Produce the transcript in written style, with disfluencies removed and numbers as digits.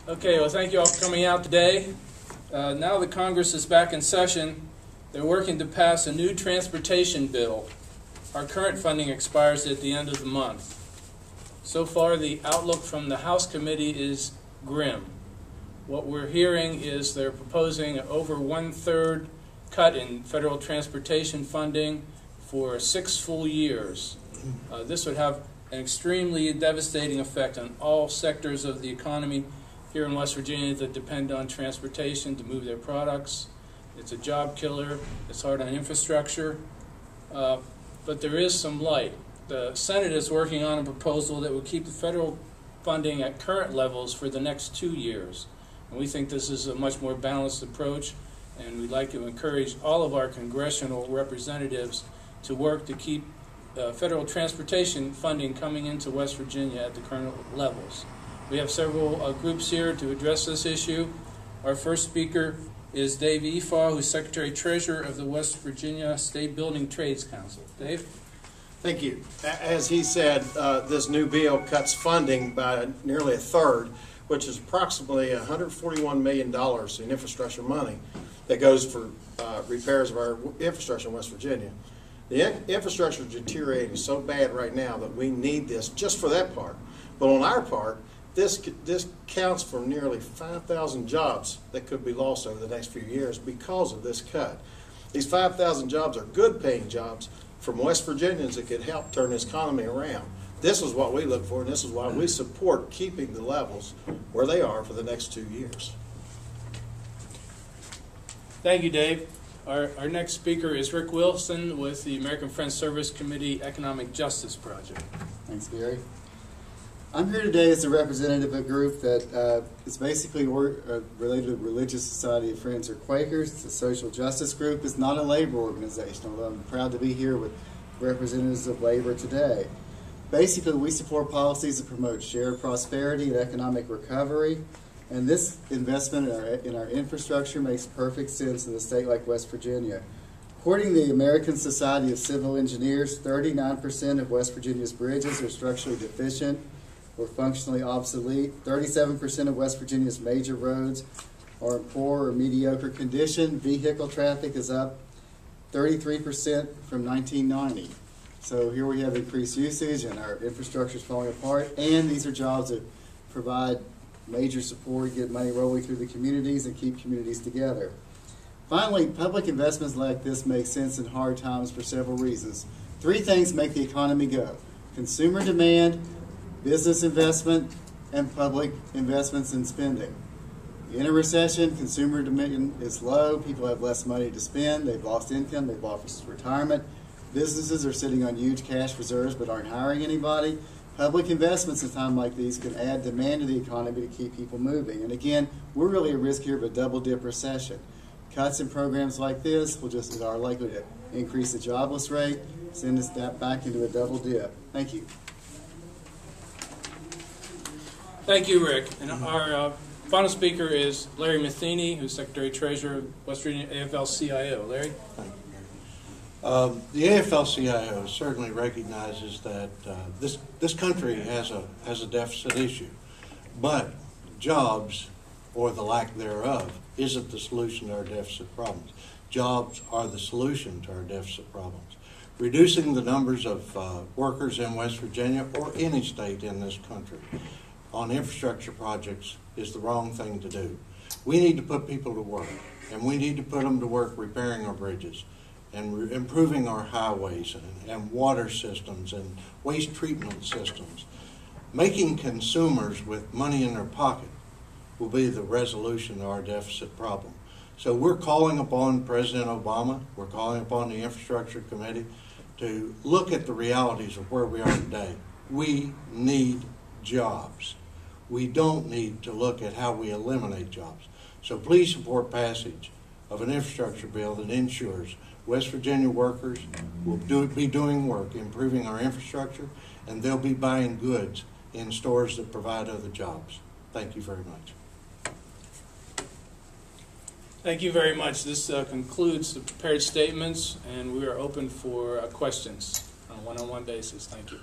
Okay, well, thank you all for coming out today. Now that Congress is back in session, they're working to pass a new transportation bill. Our current funding expires at the end of the month. So far, the outlook from the House committee is grim. What we're hearing is they're proposing an over 1/3 cut in federal transportation funding for 6 full years. This would have an extremely devastating effect on all sectors of the economy here in West Virginia that depend on transportation to move their products. It's a job killer. It's hard on infrastructure. But there is some light. The Senate is working on a proposal that would keep the federal funding at current levels for the next 2 years. And we think this is a much more balanced approach, and we'd like to encourage all of our congressional representatives to work to keep federal transportation funding coming into West Virginia at the current levels. We have several groups here to address this issue. Our first speaker is Dave Efaw, who's Secretary-Treasurer of the West Virginia State Building Trades Council. Dave? Thank you. As he said, this new bill cuts funding by nearly 1/3, which is approximately $141 million in infrastructure money that goes for repairs of our infrastructure in West Virginia. The infrastructure is deteriorating so bad right now that we need this just for that part. But on our part, this counts for nearly 5,000 jobs that could be lost over the next few years because of this cut. These 5,000 jobs are good paying jobs from West Virginians that could help turn this economy around. This is what we look for, and this is why we support keeping the levels where they are for the next 2 years. Thank you, Dave. Our next speaker is Rick Wilson with the American Friends Service Committee Economic Justice Project. Thanks, Gary. I'm here today as a representative of a group that is basically related to the Religious Society of Friends or Quakers. It's a social justice group. It's not a labor organization, although I'm proud to be here with representatives of labor today. Basically, we support policies that promote shared prosperity and economic recovery, and this investment in our infrastructure makes perfect sense in a state like West Virginia. According to the American Society of Civil Engineers, 39% of West Virginia's bridges are structurally deficient or functionally obsolete. 37% of West Virginia's major roads are in poor or mediocre condition. Vehicle traffic is up 33% from 1990. So here we have increased usage and our infrastructure is falling apart, and these are jobs that provide major support, get money rolling through the communities, and keep communities together. Finally, public investments like this make sense in hard times for several reasons. 3 things make the economy go: consumer demand, business investment, and public investments in spending. In a recession, consumer demand is low, people have less money to spend, they've lost income, they've lost retirement. Businesses are sitting on huge cash reserves but aren't hiring anybody. Public investments in a time like these can add demand to the economy to keep people moving. And again, we're really at risk here of a double-dip recession. Cuts in programs like this are likely to increase the jobless rate, send us back into a double dip. Thank you. Thank you, Rick. And our final speaker is Larry Matheny, who's Secretary-Treasurer of West Virginia AFL-CIO. Larry? Thank you. The AFL-CIO certainly recognizes that this country has a deficit issue, but jobs, or the lack thereof, isn't the solution to our deficit problems. Jobs are the solution to our deficit problems. Reducing the numbers of workers in West Virginia or any state in this country on infrastructure projects is the wrong thing to do. We need to put people to work, and we need to put them to work repairing our bridges and improving our highways and water systems and waste treatment systems. Making consumers with money in their pocket will be the resolution to our deficit problem. So we're calling upon President Obama, we're calling upon the Infrastructure Committee to look at the realities of where we are today. We need jobs. We don't need to look at how we eliminate jobs. So please support passage of an infrastructure bill that ensures West Virginia workers will be doing work, improving our infrastructure, and they'll be buying goods in stores that provide other jobs. Thank you very much. Thank you very much. This concludes the prepared statements, and we are open for questions on a one-on-one basis. Thank you.